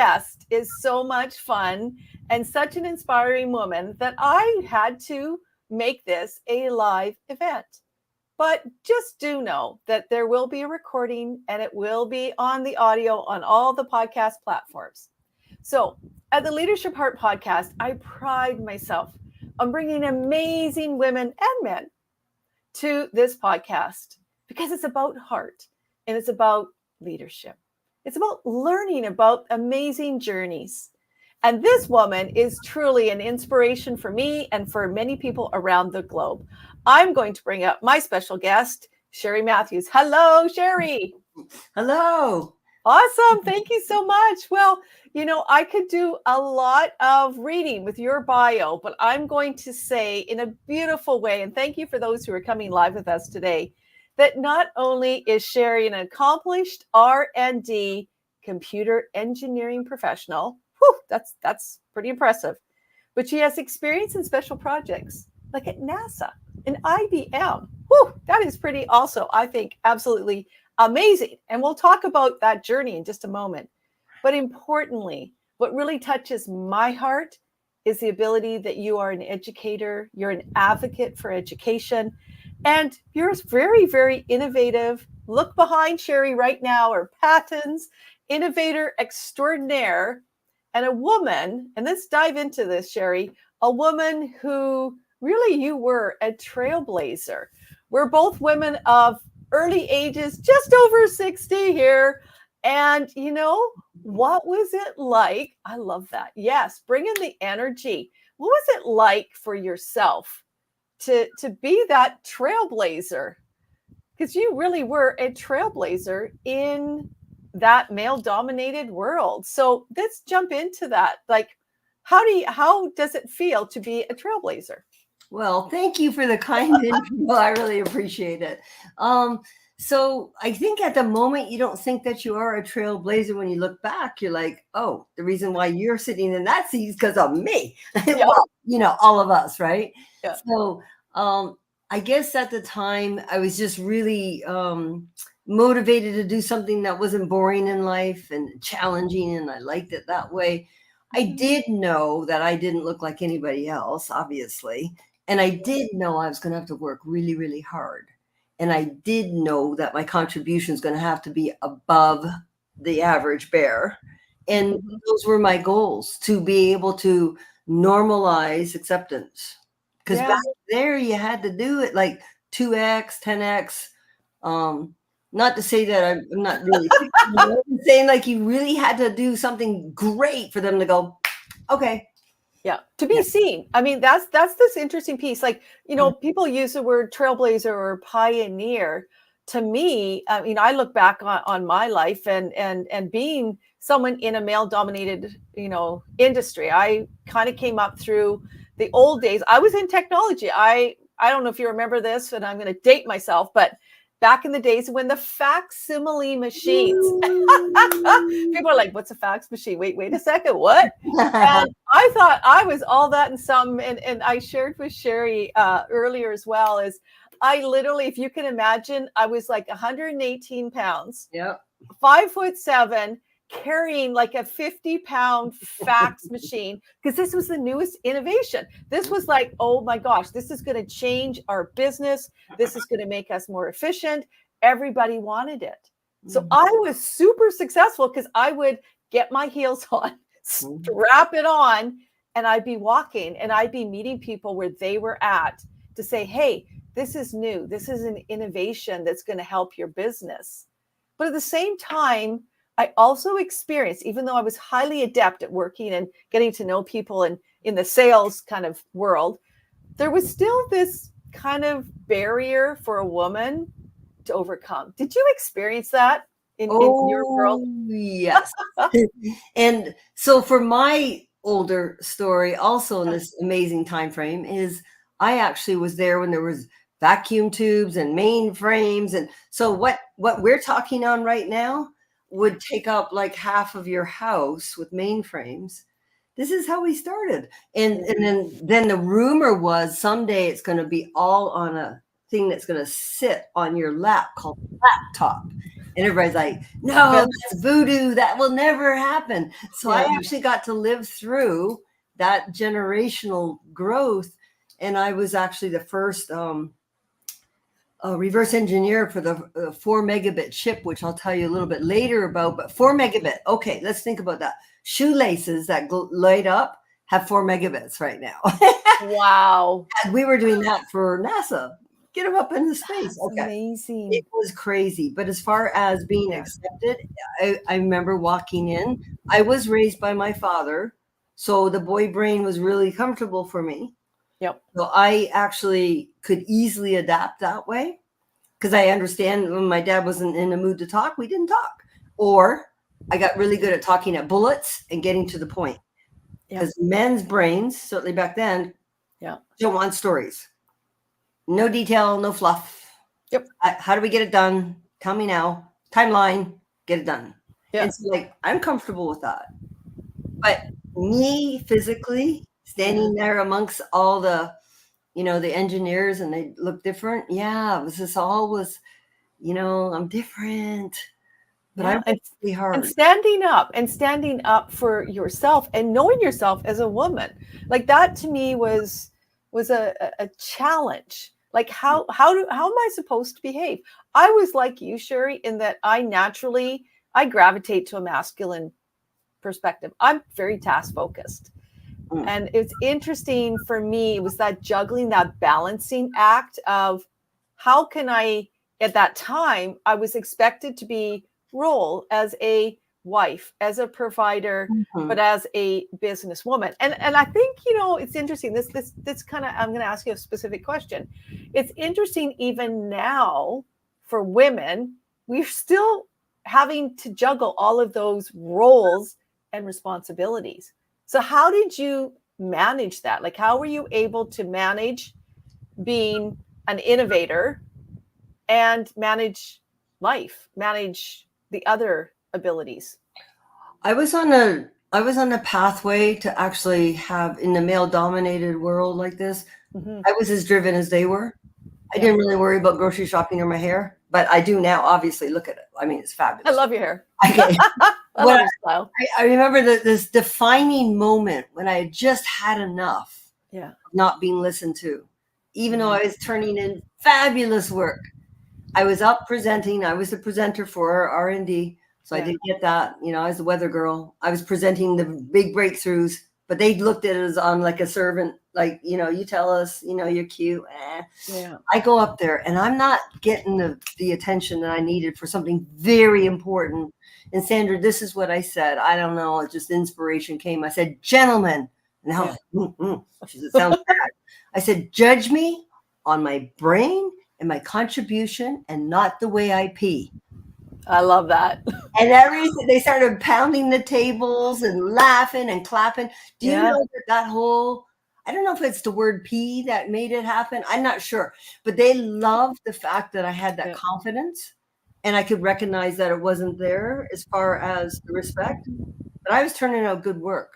guest is so much fun and such an inspiring woman that I had to make this a live event. But just do know that there will be a recording and it will be on the audio on all the podcast platforms. So at the Leadership Heart podcast, I pride myself on bringing amazing women and men to this podcast because it's about heart and it's about leadership. It's about learning about amazing journeys. And this woman is truly an inspiration for me and for many people around the globe. I'm going to bring up my special guest, Cherie Mathews. Hello, Cherie. Hello. Awesome. Thank you so much. Well, I could do a lot of reading with your bio, but I'm going to say in a beautiful way, and thank you for those who are coming live with us today, that not only is Cherie an accomplished R&D computer engineering professional, that's pretty impressive, but she has experience in special projects like at NASA and IBM. That is pretty also, I think, absolutely amazing. And we'll talk about that journey in just a moment. But importantly, what really touches my heart is the ability that you are an educator, you're an advocate for education, and you're very, very innovative. Look behind Cherie right now, or patents, innovator extraordinaire, and a woman, and let's dive into this, Cherie, a woman who really you were a trailblazer. We're both women of early ages, just over 60 here. And what was it like? I love that. Yes, bring in the energy. What was it like for yourself to be that trailblazer? Because you really were a trailblazer in that male-dominated world. So let's jump into that. Like, how does it feel to be a trailblazer? Well, thank you for the kind intro. I really appreciate it. So I think at the moment you don't think that you are a trailblazer. When you look back, you're like, oh, the reason why you're sitting in that seat is because of me. Yeah. Well, all of us, right? Yeah. So I guess at the time I was just really motivated to do something that wasn't boring in life and challenging, and I liked it that way. I did know that I didn't look like anybody else, obviously. And I did know I was going to have to work really, really hard. And I did know that my contribution is going to have to be above the average bear. And those were my goals, to be able to normalize acceptance. Because back there, you had to do it like 2x, 10x. Not to say that I'm not really I'm saying like you really had to do something great for them to go, okay. Yeah, to be seen. I mean, that's this interesting piece. Like, people use the word trailblazer or pioneer. To me, I look back on my life and being someone in a male-dominated, industry. I kind of came up through the old days. I was in technology. I don't know if you remember this, and I'm going to date myself, but back in the days when the facsimile machines, people are like, what's a fax machine? Wait a second, what? And I thought I was all that and some, and I shared with Cherie earlier as well, is I literally, if you can imagine, I was like 118 pounds, 5'7", carrying like a 50-pound fax machine, because this was the newest innovation. This was like, oh my gosh, this is going to change our business. This is going to make us more efficient. Everybody wanted it. So I was super successful because I would get my heels on, strap it on, and I'd be walking and I'd be meeting people where they were at to say, hey, this is new. This is an innovation that's going to help your business. But at the same time, I also experienced, even though I was highly adept at working and getting to know people and in the sales kind of world, there was still this kind of barrier for a woman to overcome. Did you experience that in your world? Yes. And so for my older story, also in this amazing time frame, is I actually was there when there was vacuum tubes and mainframes. And so what we're talking on right now would take up like half of your house with mainframes. This is how we started. And then the rumor was someday it's going to be all on a thing that's going to sit on your lap called a laptop. And everybody's like, no, that's voodoo. That will never happen. So I Yeah. actually got to live through that generational growth. And I was actually the first reverse engineer for the 4 megabit chip, which I'll tell you a little bit later about. But 4 megabit. Okay, let's think about that. Shoelaces that light up have 4 megabits right now. Wow. And we were doing that for NASA. Get them up into space. That's Okay. amazing. It was crazy. But as far as being accepted, I remember walking in. I was raised by my father. So the boy brain was really comfortable for me. Yep. So I actually could easily adapt that way because I understand when my dad wasn't in the mood to talk, we didn't talk. Or I got really good at talking at bullets and getting to the point. Because men's brains, certainly back then, don't want stories. No detail, no fluff. Yep. How do we get it done? Tell me now. Timeline, get it done. Yeah. And so, like, I'm comfortable with that. But me physically standing there amongst all the, the engineers, and they look different. Yeah, this all was, I'm different. But I worked really hard. And standing up for yourself and knowing yourself as a woman, like that to me was a challenge. Like how am I supposed to behave? I was like you, Cherie, in that I gravitate to a masculine perspective. I'm very task focused. And it's interesting for me, it was that juggling, that balancing act of how can I, at that time, I was expected to be role as a wife, as a provider, but as a businesswoman. And I think, it's interesting. This kind of, I'm going to ask you a specific question. It's interesting even now for women, we're still having to juggle all of those roles and responsibilities. So how did you manage that? Like, how were you able to manage being an innovator and manage life, manage the other abilities? I was on a pathway to actually have, in the male dominated world like this, I was as driven as they were. I didn't really worry about grocery shopping or my hair, but I do now. Obviously, look at it. I mean, it's fabulous. I love your hair. Okay. I love your style. I remember this defining moment when I had just had enough of not being listened to, even though I was turning in fabulous work. I was up presenting. I was the presenter for R&D. So I did get that, I was the weather girl. I was presenting the big breakthroughs, but they looked at it as on like a servant, like, you tell us, you're cute. I go up there and I'm not getting the attention that I needed for something very important. And Sandra, this is what I said. I don't know. Just inspiration came. I said, gentlemen. Now, she said, sounds bad. I said, judge me on my brain and my contribution and not the way I pee. I love that. And they started pounding the tables and laughing and clapping. Do you know that whole, I don't know if it's the word pee that made it happen. I'm not sure. But they loved the fact that I had that confidence and I could recognize that it wasn't there as far as the respect. But I was turning out good work.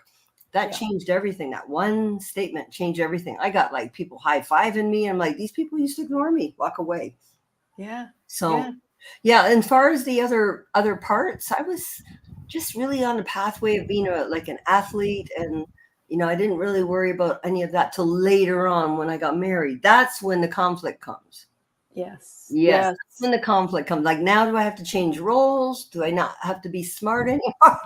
That changed everything. That one statement changed everything. I got like people high-fiving me. I'm like, these people used to ignore me, walk away. Yeah. So, and as far as the other parts, I was just really on the pathway of being like an athlete. And, I didn't really worry about any of that till later on when I got married. That's when the conflict comes. Yes. That's when the conflict comes. Like, now do I have to change roles? Do I not have to be smart anymore?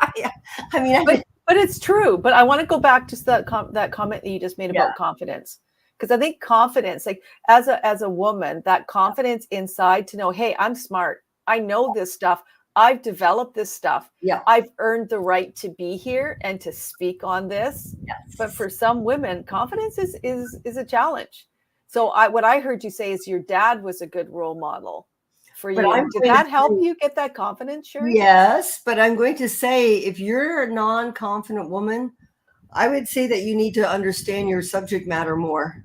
I mean, but it's true. But I want to go back to that comment that you just made about confidence. Because I think confidence, like as a woman, that confidence inside to know, hey, I'm smart. I know this stuff. I've developed this stuff. Yeah. I've earned the right to be here and to speak on this. Yes. But for some women, confidence is a challenge. So what I heard you say is your dad was a good role model for you. Did that help you get that confidence, Cherie? Yes, but I'm going to say, if you're a non-confident woman, I would say that you need to understand your subject matter more.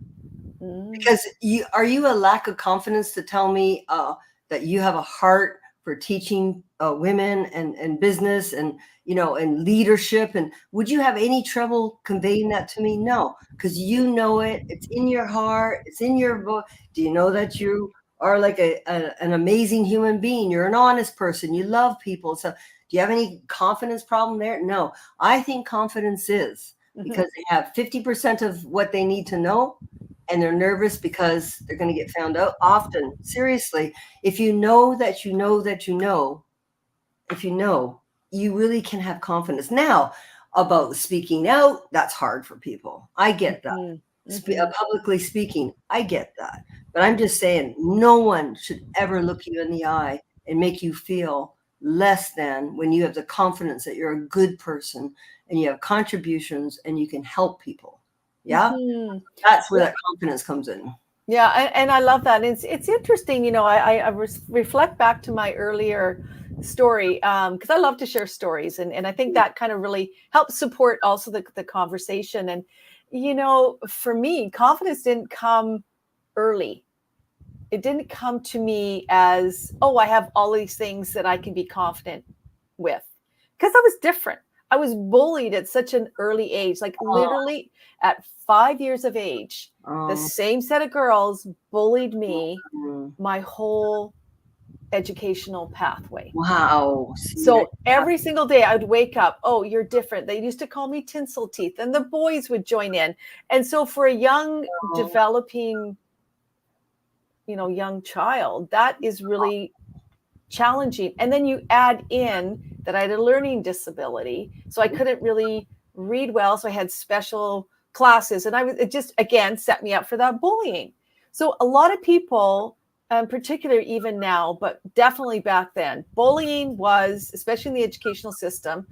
Because are you a lack of confidence to tell me that you have a heart for teaching women and business and and leadership? And would you have any trouble conveying that to me? No, because it's in your heart, it's in your book. Do you know that you are like an amazing human being. You're an honest person. You love people. So do you have any confidence problem there? No. I think confidence is because they have 50% of what they need to know, and they're nervous because they're going to get found out often. Seriously, if you know that you know that you know, if you know, you really can have confidence. Now, about speaking out, that's hard for people. I get that. Publicly speaking, I get that. But I'm just saying, no one should ever look you in the eye and make you feel less than when you have the confidence that you're a good person and you have contributions and you can help people. Yeah. That's where that confidence comes in. Yeah, and I love that. And it's interesting, you know, I reflect back to my earlier story because I love to share stories, and I think that kind of really helps support also the conversation. And you know, for me, confidence didn't come early. It didn't come to me as, oh, I have all these things that I can be confident with, because I was different. I was bullied at such an early age, like literally at 5 years of age. The same set of girls bullied me my whole educational pathway. Wow. So every single day I would wake up, oh, you're different. They used to call me tinsel teeth, and the boys would join in. And so for a young developing, you know, young child, that is really challenging. And then you add in that I had a learning disability, so I couldn't really read well. So I had special classes, and it just, again, set me up for that bullying. So a lot of people, in particular, even now, but definitely back then, bullying was, especially in the educational system,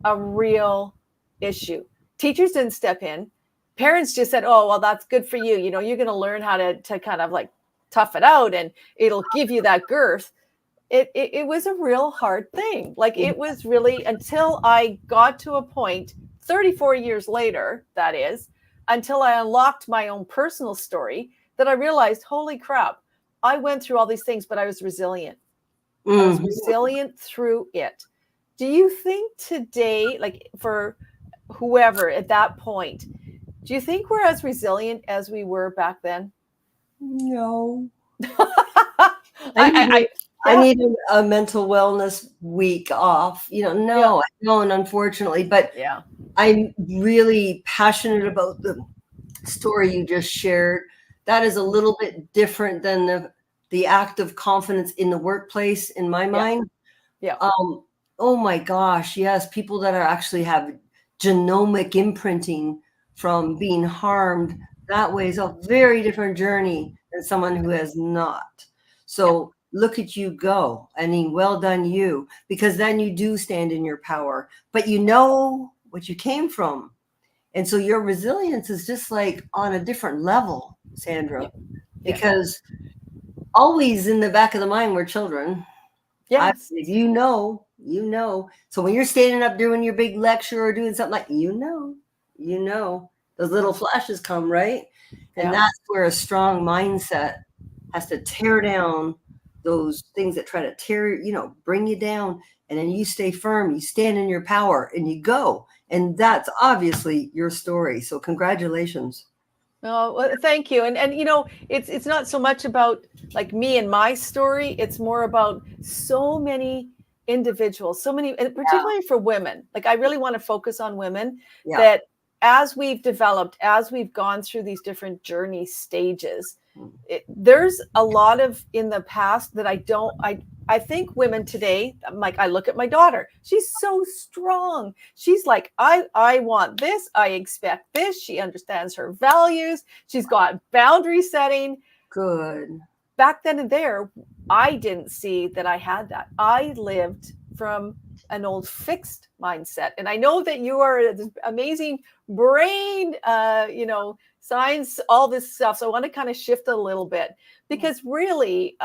a real issue. Teachers didn't step in. Parents just said, oh, well, that's good for you. You know, you're going to learn how to kind of like tough it out, and it'll give you that girth. It was a real hard thing. Like, it was really, until I got to a point 34 years later, that is, until I unlocked my own personal story, that I realized, holy crap, I went through all these things, but I was resilient. I was resilient through it. Do you think today, like for whoever at that point, do you think we're as resilient as we were back then? No. I need a mental wellness week off. You know, no, I don't, unfortunately. But I'm really passionate about the story you just shared. That is a little bit different than the act of confidence in the workplace, in my mind. Oh my gosh, yes, people that are actually have genomic imprinting from being harmed that way is a very different journey than someone who has not. So look at you go. I mean, well done you, because then you do stand in your power, but you know what you came from. And so your resilience is just like on a different level, Sandra, because always in the back of the mind, we're children. Yes. You know. So when you're standing up doing your big lecture or doing something like, you know, those little flashes come, right? And that's where a strong mindset has to tear down those things that try to tear, you know, bring you down. And then you stay firm, you stand in your power, and you go. And that's obviously your story. So congratulations. Oh, well, thank you. And you know, it's not so much about like me and my story. It's more about so many individuals, so many, and particularly for women. Like, I really want to focus on women, that as we've developed, as we've gone through these different journey stages, there's a lot of in the past that I think women today, like, I look at my daughter, she's so strong. She's like, I want this. I expect this. She understands her values. She's got boundary setting. Good. Back then and there, I didn't see that I had that. I lived from an old fixed mindset. And I know that you are this amazing brain, you know, science, all this stuff. So I want to kind of shift a little bit, because really,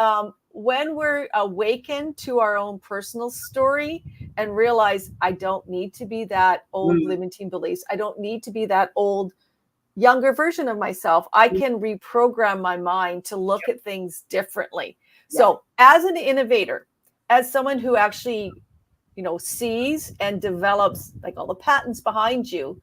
when we're awakened to our own personal story and realize I don't need to be that old limiting beliefs, I don't need to be that old younger version of myself, I can reprogram my mind to look at things differently. So as an innovator, as someone who actually, you know, sees and develops like all the patents behind you,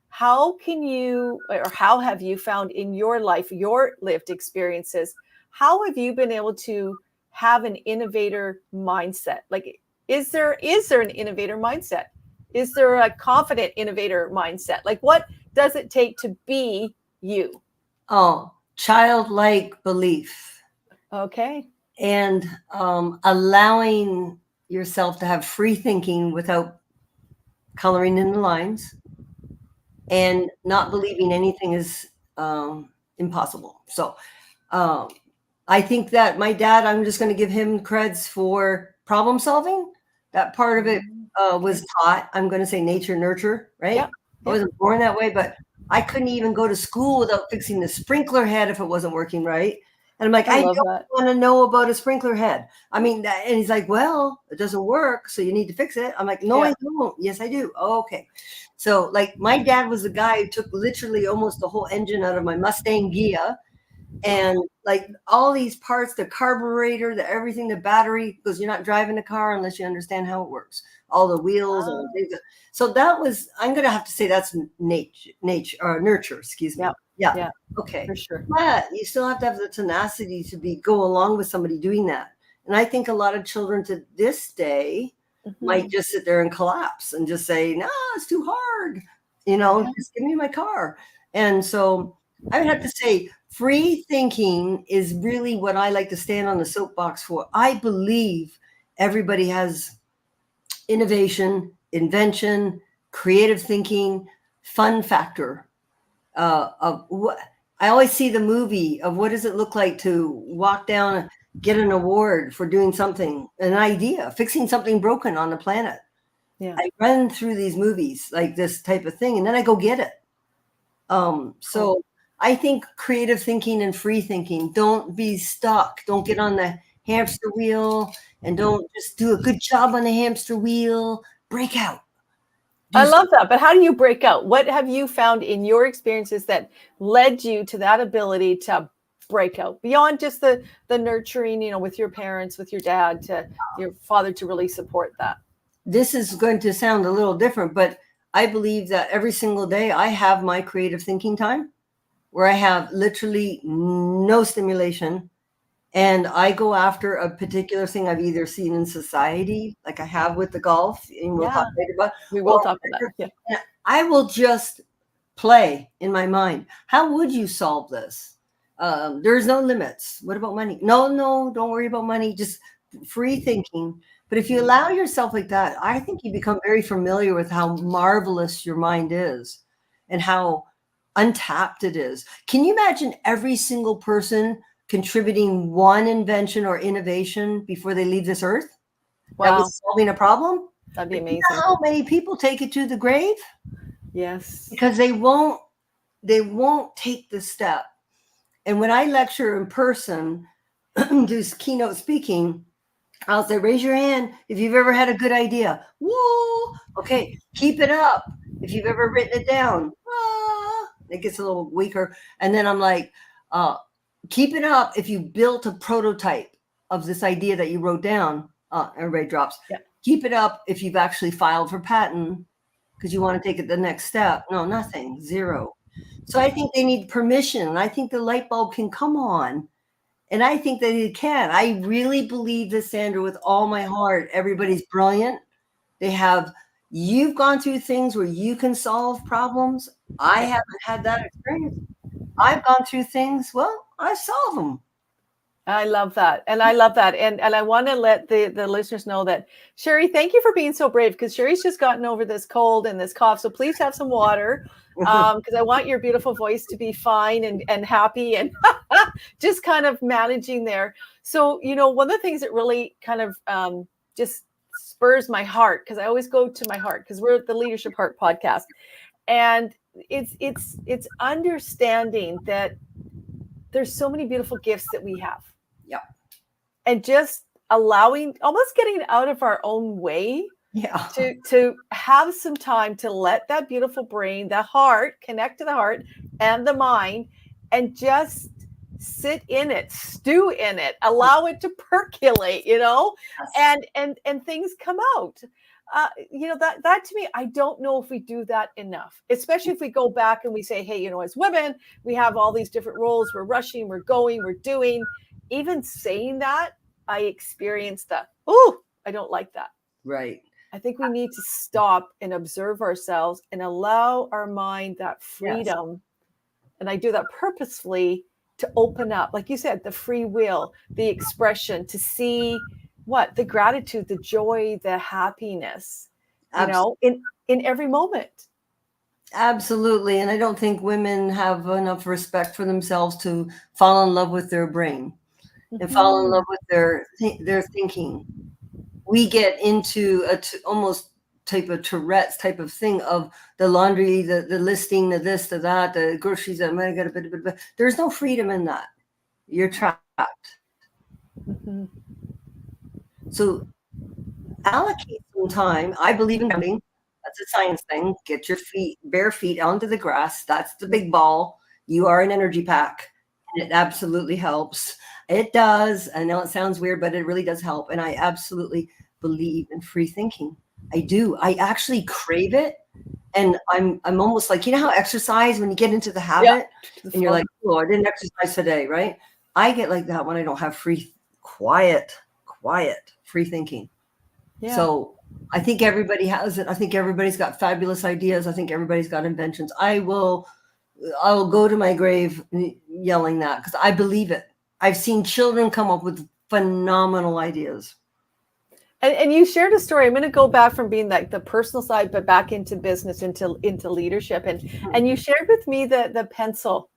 how can you, or how have you found in your life, your lived experiences, how have you been able to have an innovator mindset? Like, is there an innovator mindset? Is there a confident innovator mindset? Like, what does it take to be you? Oh, childlike belief. Okay. And allowing yourself to have free thinking without coloring in the lines, and not believing anything is impossible. So I think that my dad, I'm just going to give him creds for problem solving. That part of it was taught. I'm going to say nature, nurture, right? Yeah. I wasn't born that way, but I couldn't even go to school without fixing the sprinkler head if it wasn't working right. And I'm like, I don't want to know about a sprinkler head. I mean, and he's like, well, it doesn't work, so you need to fix it. I'm like, no, I don't. Yes, I do. Oh, okay. So like my dad was the guy who took literally almost the whole engine out of my Mustang Ghia, and like all these parts, the carburetor, the everything, the battery, because you're not driving a car unless you understand how it works. All the wheels and things. So that was, I'm going to have to say that's nature or nurture, excuse me. Yeah. Okay. For sure. But you still have to have the tenacity to go along with somebody doing that. And I think a lot of children to this day might just sit there and collapse and just say, no, it's too hard. Just give me my car. And so I would have to say free thinking is really what I like to stand on the soapbox for. I believe everybody has innovation, invention, creative thinking, fun factor. Of what I always see the movie of what does it look like to walk down, get an award for doing something, an idea, fixing something broken on the planet. Yeah. I run through these movies like this type of thing, and then I go get it. So I think creative thinking and free thinking, don't be stuck. Don't get on the hamster wheel, and don't just do a good job on the hamster wheel. Break out. I love that. But how do you break out? What have you found in your experiences that led you to that ability to break out beyond just the nurturing, with your parents, with your dad, to your father, to really support that? This is going to sound a little different, but I believe that every single day I have my creative thinking time where I have literally no stimulation, and I go after a particular thing I've either seen in society, like I have with the golf, and we'll talk later about. We will talk about that. Yeah. I will just play in my mind. How would you solve this? There's no limits. What about money? No, don't worry about money. Just free thinking. But if you allow yourself like that, I think you become very familiar with how marvelous your mind is and how untapped it is. Can you imagine every single person contributing one invention or innovation before they leave this earth? Wow. That was solving a problem? That'd be amazing. You know how many people take it to the grave? Yes. Because they won't take the step. And when I lecture in person, do keynote speaking, I'll say, raise your hand if you've ever had a good idea. Woo! Okay, keep it up if you've ever written it down. It gets a little weaker. And then I'm like, keep it up if you built a prototype of this idea that you wrote down. Everybody drops. Yeah. Keep it up if you've actually filed for patent because you want to take it the next step. No, nothing, zero. So I think they need permission. And I think the light bulb can come on. And I think that it can. I really believe this, Sandra, with all my heart. Everybody's brilliant. You've gone through things where you can solve problems. I haven't had that experience. I've gone through things, well, I solve them. I love that. And I love that. And I want to let the listeners know that, Cherie, thank you for being so brave, because Cherie's just gotten over this cold and this cough. So please have some water, because I want your beautiful voice to be fine and happy and just kind of managing there. So, one of the things that really kind of just spurs my heart, because I always go to my heart, because we're at the Leadership Heart podcast. And it's understanding that there's so many beautiful gifts that we have. Yeah. And just almost getting out of our own way. Yeah. To have some time to let that beautiful brain, the heart, connect to the heart and the mind, and just sit in it, stew in it, allow it to percolate, yes. and things come out. That to me, I don't know if we do that enough, especially if we go back and we say, hey, as women, we have all these different roles. We're rushing, we're going, we're doing. even saying that, I experienced that. Oh, I don't like that. Right. I think we need to stop and observe ourselves and allow our mind that freedom. Yes. And I do that purposefully to open up, like you said, the free will, the expression, to see what the gratitude, the joy, the happiness, in every moment. Absolutely. And I don't think women have enough respect for themselves to fall in love with their brain and fall in love with their thinking. We get into almost type of Tourette's type of thing of the laundry, the listing, the this, the that, the groceries. I might get a bit. There's no freedom in that. You're trapped. So allocate some time. I believe in grounding. That's a science thing. Get your bare feet onto the grass. That's the big ball. You are an energy pack. And it absolutely helps. It does. I know it sounds weird, but it really does help. And I absolutely believe in free thinking. I do. I actually crave it. And I'm almost like, how exercise, when you get into the habit and you're like, oh, I didn't exercise today, right? I get like that when I don't have quiet, free thinking. Yeah. So I think everybody has it. I think everybody's got fabulous ideas. I think everybody's got inventions. I will go to my grave yelling that because I believe it. I've seen children come up with phenomenal ideas. And you shared a story. I'm going to go back from being like the personal side, but back into business, into leadership. And you shared with me the pencil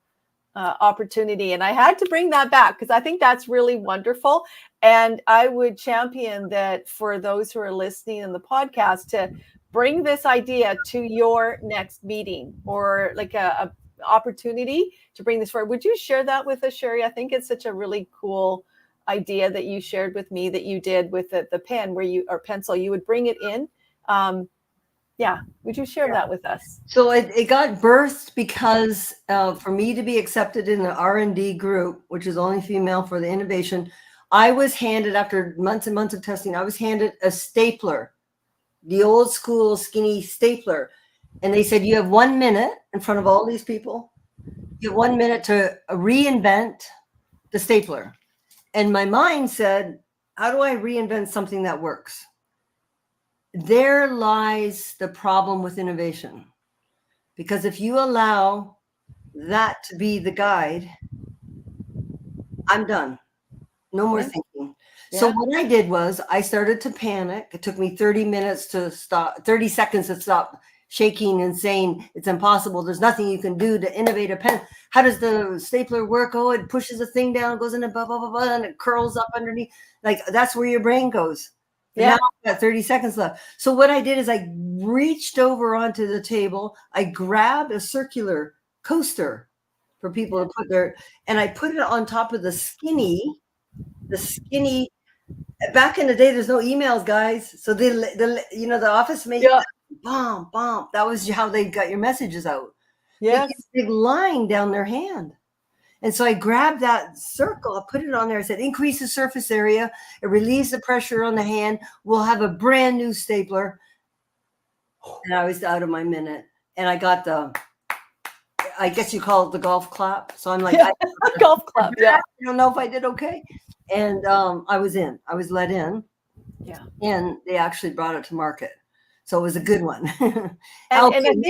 opportunity. And I had to bring that back because I think that's really wonderful. And I would champion that for those who are listening in the podcast to bring this idea to your next meeting or like a opportunity to bring this forward. Would you share that with us, Cherie? I think it's such a really cool idea that you shared with me that you did with the pen or pencil, you would bring it in. Would you share that with us? So it got birthed because for me to be accepted in the R&D group, which is only female for the innovation, I was handed, after months and months of testing, I was handed a stapler, the old school skinny stapler. And they said, you have 1 minute in front of all these people. You have 1 minute to reinvent the stapler. And my mind said, how do I reinvent something that works? There lies the problem with innovation. Because if you allow that to be the guide, I'm done. No more thinking. Yeah. So what I did was I started to panic. It took me 30 seconds to stop shaking and saying it's impossible. There's nothing you can do to innovate a pen. How does the stapler work? Oh, it pushes a thing down, goes in a blah, blah, blah, blah, and it curls up underneath. Like that's where your brain goes. Yeah. Now I've got 30 seconds left. So what I did is I reached over onto the table. I grabbed a circular coaster for people to put and I put it on top of the skinny, back in the day, there's no emails, guys. So the office made bomb. That was how they got your messages out. Yeah, big line down their hand. And so I grabbed that circle, I put it on there. I said, increase the surface area. It relieves the pressure on the hand. We'll have a brand new stapler. And I was out of my minute. And I got I guess you call it the golf clap. So I'm like, golf clap. Yeah. I don't know if I did okay. And I was let in. Yeah. And they actually brought it to market. So it was a good one. and I think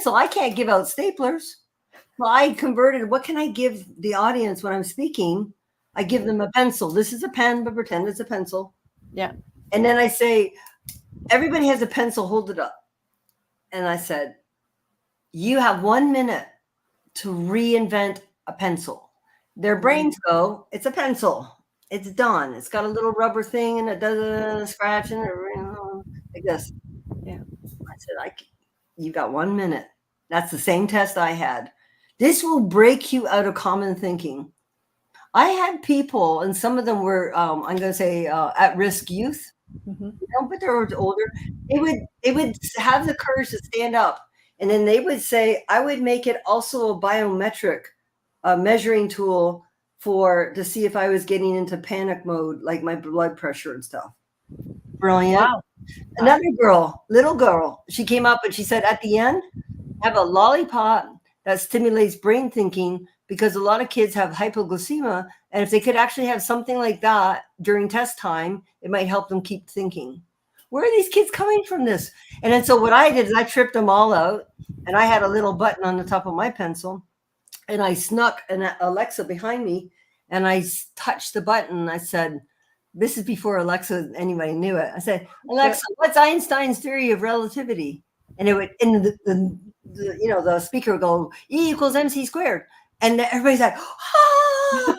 so I can't give out staplers. Well, I converted. What can I give the audience when I'm speaking? I give them a pencil. This is a pen, but pretend it's a pencil. Yeah. And then I say, everybody has a pencil, hold it up. And I said, you have 1 minute to reinvent a pencil. Their brains go, it's a pencil. It's done. It's got a little rubber thing and it does a scratch and like this. Yeah. I said, you got 1 minute. That's the same test I had. This will break you out of common thinking. I had people, and some of them were, I'm going to say, at-risk youth. Mm-hmm. But they were older. They would have the courage to stand up, and then they would say, I would make it also a biometric measuring tool to see if I was getting into panic mode, like my blood pressure and stuff. Brilliant. Wow. Another little girl, she came up and she said, at the end, have a lollipop that stimulates brain thinking because a lot of kids have hypoglycemia. And if they could actually have something like that during test time, it might help them keep thinking, where are these kids coming from this? And then so what I did is I tripped them all out, and I had a little button on the top of my pencil, and I snuck an Alexa behind me, and I touched the button. And I said, this is before Alexa, anybody knew it. I said, Alexa, what's Einstein's theory of relativity? And it would, and the speaker would go, E equals MC squared. And everybody's like, ah!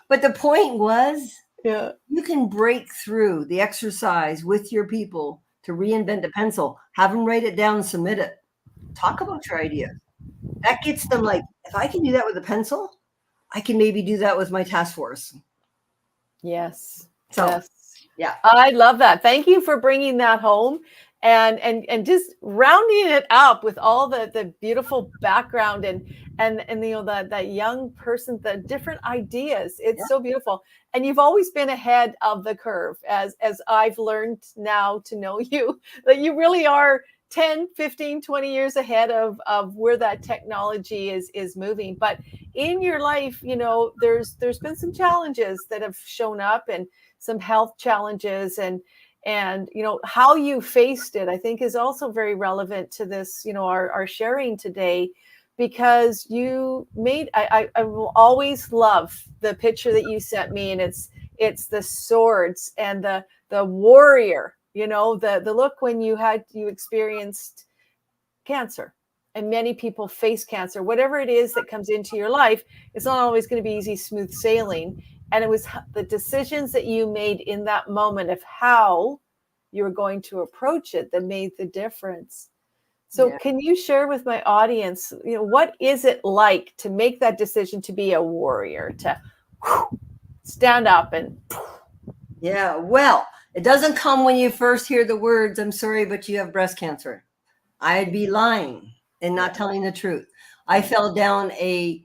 But the point was, you can break through the exercise with your people to reinvent the pencil, have them write it down and submit it. Talk about your ideas. That gets them like, if I can do that with a pencil, I can maybe do that with my task force. Yes. So, yes. Yeah. I love that. Thank you for bringing that home and just rounding it up with all the beautiful background and that young person, the different ideas. It's so beautiful. And you've always been ahead of the curve, as I've learned now to know you, that you really are 10, 15, 20 years ahead of where that technology is moving. But in your life, there's been some challenges that have shown up, and some health challenges, and how you faced it, I think, is also very relevant to this, our sharing today, because you made, I will always love the picture that you sent me, and it's the swords and the warrior, the look when you experienced cancer. And many people face cancer, whatever it is that comes into your life. It's not always going to be easy, smooth sailing. And it was the decisions that you made in that moment of how you were going to approach it that made the difference. So can you share with my audience, what is it like to make that decision to be a warrior, to stand up and... Yeah, well, it doesn't come when you first hear the words, I'm sorry, but you have breast cancer. I'd be lying and not telling the truth. I fell down a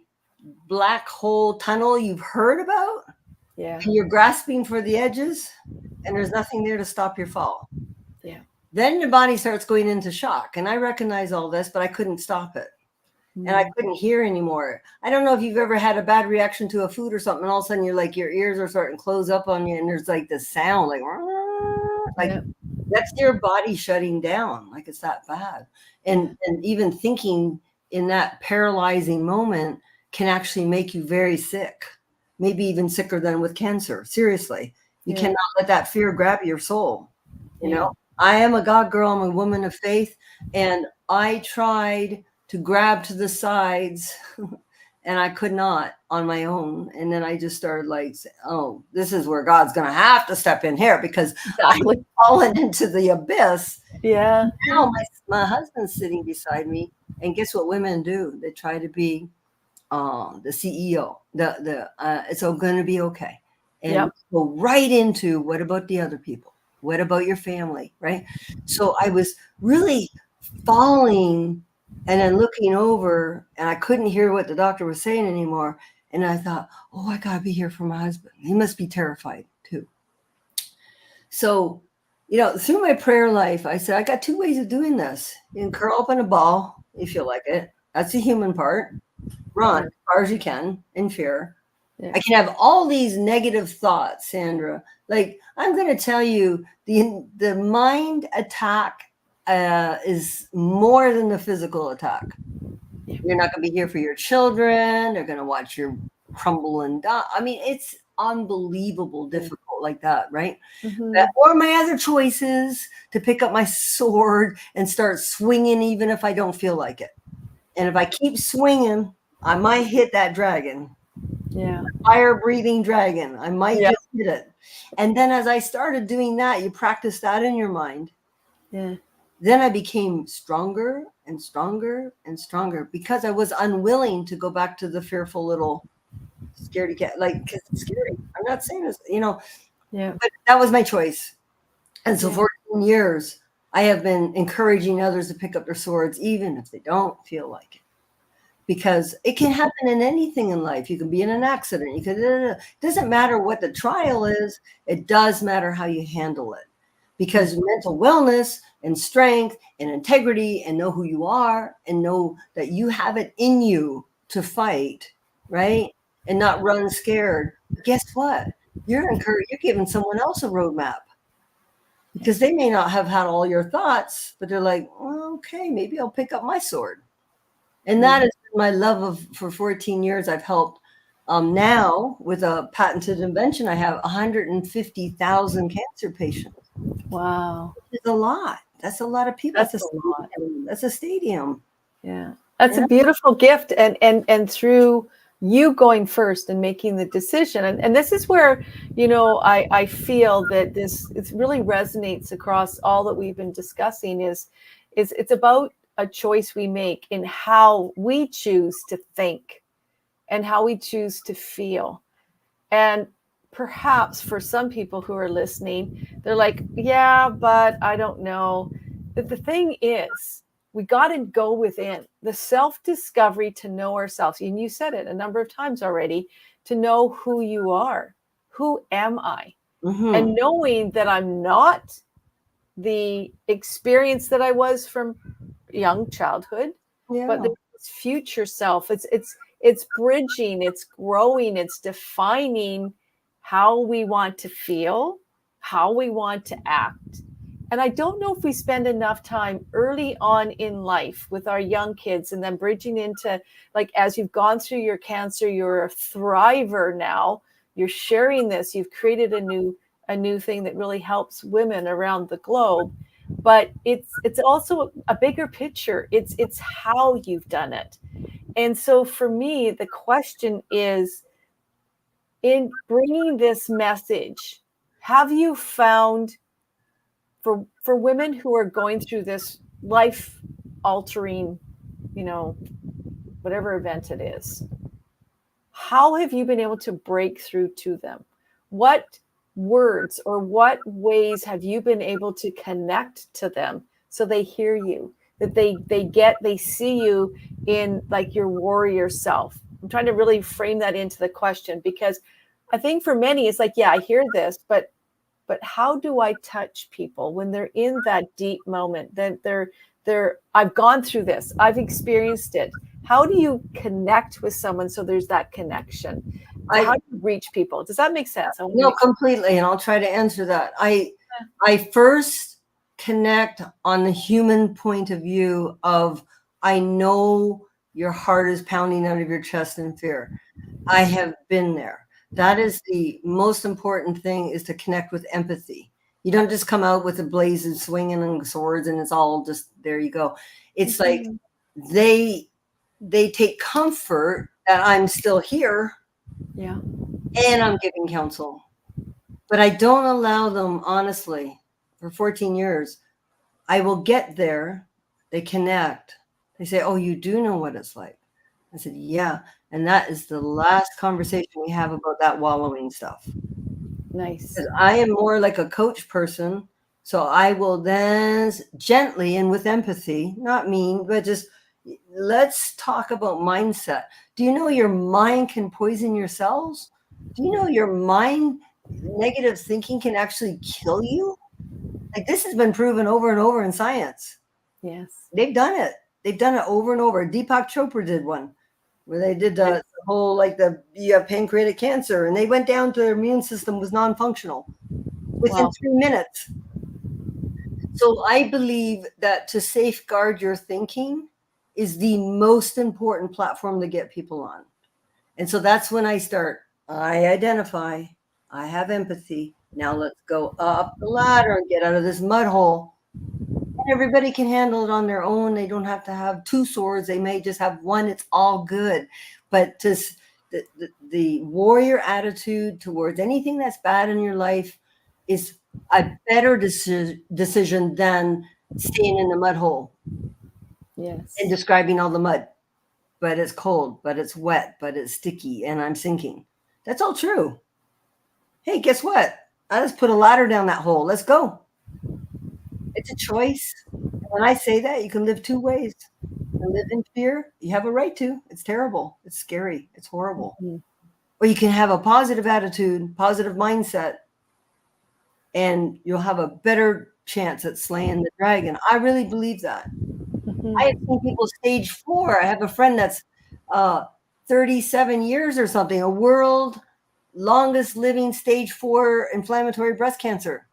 black hole tunnel you've heard about. Yeah. And you're grasping for the edges, and there's nothing there to stop your fall. Yeah. Then your body starts going into shock. And I recognize all this, but I couldn't stop it. And I couldn't hear anymore. I don't know if you've ever had a bad reaction to a food or something, and all of a sudden you're like, your ears are starting to close up on you, and there's like this sound, that's your body shutting down. Like, it's that bad. And even thinking in that paralyzing moment can actually make you very sick. Maybe even sicker than with cancer. Seriously, you cannot let that fear grab your soul. I am a God girl. I'm a woman of faith. And I tried to grab to the sides and I could not on my own. And then I just started like, oh, this is where God's going to have to step in here, because I've fallen into the abyss. Yeah. Now my husband's sitting beside me, and guess what women do? They try to be the CEO, it's all going to be okay. And go right into, what about the other people? What about your family? Right. So I was really falling and then looking over, and I couldn't hear what the doctor was saying anymore. And I thought, oh, I got to be here for my husband. He must be terrified too. So, through my prayer life, I said, I got two ways of doing this. You can curl up in a ball if you like it. That's the human part. Run as far as you can in fear. I can have all these negative thoughts, Sandra. Like, I'm going to tell you, the mind attack is more than the physical attack. You're not going to be here for your children. They're going to watch you crumble and die. I mean, it's unbelievable difficult like that, right? Or my other choices, to pick up my sword and start swinging even if I don't feel like it. And if I keep swinging, I might hit that dragon. Yeah. Fire-breathing dragon. I might just hit it. And then as I started doing that, you practice that in your mind. Yeah. Then I became stronger and stronger and stronger, because I was unwilling to go back to the fearful little scaredy cat. Like, 'cause it's scary. I'm not saying this, but that was my choice. And so for 14 years, I have been encouraging others to pick up their swords, even if they don't feel like it. Because it can happen in anything in life. You can be in an accident. It doesn't matter what the trial is. It does matter how you handle it. Because mental wellness and strength and integrity, and know who you are, and know that you have it in you to fight, right? And not run scared. But guess what? You're giving someone else a roadmap, because they may not have had all your thoughts, but they're like, well, okay, maybe I'll pick up my sword. And that is my love of, for 14 years, I've helped. Now with a patented invention, I have 150,000 cancer patients. Wow. It's a lot. That's a lot of people. That's a lot. That's a stadium. Yeah. That's a beautiful gift. And through you going first and making the decision. And this is where, you know, I feel that it really resonates across all that we've been discussing is it's about a choice we make in how we choose to think and how we choose to feel. And perhaps for some people who are listening, they're like, yeah, but I don't know. But the thing is, we got to go within the self-discovery to know ourselves. And you said it a number of times already, to know who you are. Who am I? Mm-hmm. And knowing that I'm not the experience that I was from young childhood, but the future self. It's bridging, it's growing, it's defining how we want to feel, how we want to act. And I don't know if we spend enough time early on in life with our young kids and then bridging into, like, as you've gone through your cancer, you're a thriver now, you're sharing this, you've created a new thing that really helps women around the globe. But it's also a bigger picture. It's how you've done it. And so for me, the question is, in bringing this message, have you found for women who are going through this life altering, you know, whatever event it is, how have you been able to break through to them? What words or what ways have you been able to connect to them so they hear you, that they see you in, like, your warrior self? I'm trying to really frame that into the question, because I think for many it's like, yeah, I hear this, but how do I touch people when they're in that deep moment, that they're I've gone through this, I've experienced it. How do you connect with someone so there's that connection? How do you reach people? Does that make sense? No, completely. And I'll try to answer that. I first connect on the human point of view of, I know your heart is pounding out of your chest in fear. I have been there. That is the most important thing, is to connect with empathy. You don't just come out with a blaze of swinging and swords and it's all just, there you go. It's like they take comfort that I'm still here. Yeah. And I'm giving counsel. But I don't allow them, honestly, for 14 years. I will get there. They connect. They say, oh, you do know what it's like. I said, yeah. And that is the last conversation we have about that wallowing stuff. Nice. I am more like a coach person. So I will then gently and with empathy, not mean, but just, let's talk about mindset. Do you know your mind can poison your cells? Do you know your mind, negative thinking can actually kill you? Like, this has been proven over and over in science. Yes. They've done it. They've done it over and over. Deepak Chopra did one where they did the whole, like, you have pancreatic cancer, and they went down to their immune system was non-functional within 3 minutes. So I believe that to safeguard your thinking is the most important platform to get people on. And so that's when I start. I identify, I have empathy. Now let's go up the ladder and get out of this mud hole. And everybody can handle it on their own. They don't have to have two swords. They may just have one. It's all good. But just the warrior attitude towards anything that's bad in your life is a better decision than staying in the mud hole. Yes. And describing all the mud. But it's cold, but it's wet, but it's sticky, and I'm sinking. That's all true. Hey, guess what? I just put a ladder down that hole. Let's go. It's a choice. When I say that, you can live two ways. You can live in fear. You have a right to. It's terrible. It's scary. It's horrible. Mm-hmm. Or you can have a positive attitude, positive mindset, and you'll have a better chance at slaying the dragon. I really believe that. Mm-hmm. I have seen people stage 4. I have a friend that's 37 years or something, a world longest living stage 4 inflammatory breast cancer.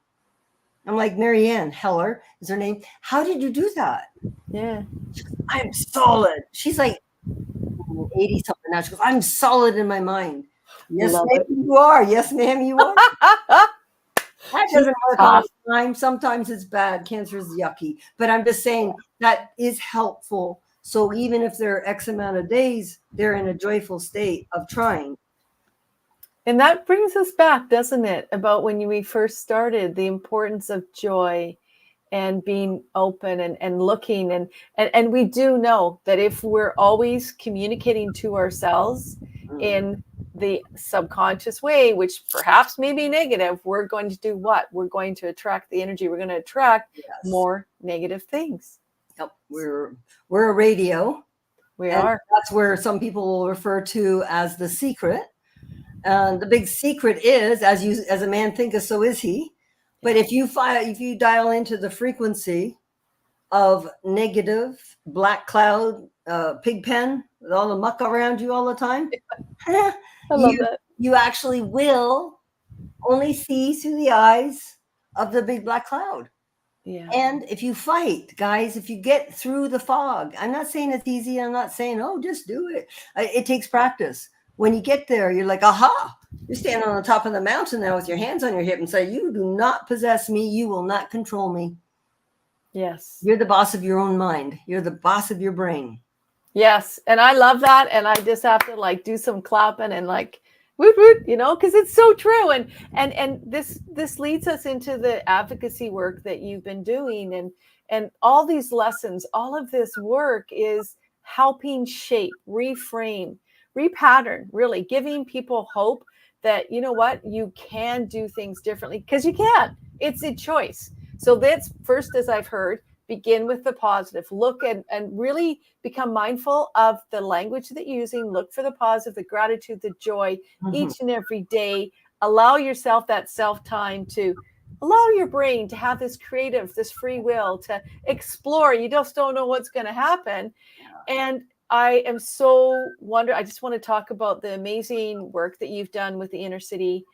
I'm like, Marianne Heller is her name. How did you do that? Yeah. I'm solid. She's like 80 something now. She goes, I'm solid in my mind. Yes, Love ma'am, it. you are. Yes, ma'am, you are. That doesn't work all the time. Sometimes it's bad. Cancer is yucky. But I'm just saying that is helpful. So even if they're X amount of days, they're in a joyful state of trying. And that brings us back, doesn't it, about when we first started, the importance of joy and being open and looking. And we do know that if we're always communicating to ourselves in the subconscious way, which perhaps may be negative, we're going to do what? We're going to attract the energy. We're going to attract more negative things. Yep. We're a radio. We are. That's where some people will refer to as the secret. And the big secret is, as a man thinketh, so is he. But if you dial into the frequency of negative, black cloud, pig pen with all the muck around you all the time, I love that. You actually will only see through the eyes of the big black cloud. Yeah. And if you fight, guys, if you get through the fog, I'm not saying it's easy. I'm not saying, oh, just do it. It takes practice. When you get there, you're like, aha, you're standing on the top of the mountain now with your hands on your hip and say, you do not possess me. You will not control me. Yes. You're the boss of your own mind. You're the boss of your brain. Yes. And I love that. And I just have to like do some clapping and like, woot, woot, you know, because it's so true. And this leads us into the advocacy work that you've been doing. And all these lessons, all of this work is helping shape, reframe, repattern, really giving people hope that, you know what, you can do things differently because you can. It's a choice. So that's first, as I've heard, begin with the positive. Look and really become mindful of the language that you're using. Look for the positive, the gratitude, the joy each and every day. Allow yourself that self-time to allow your brain to have this creative, this free will to explore. You just don't know what's going to happen. And I am so I just want to talk about the amazing work that you've done with the inner city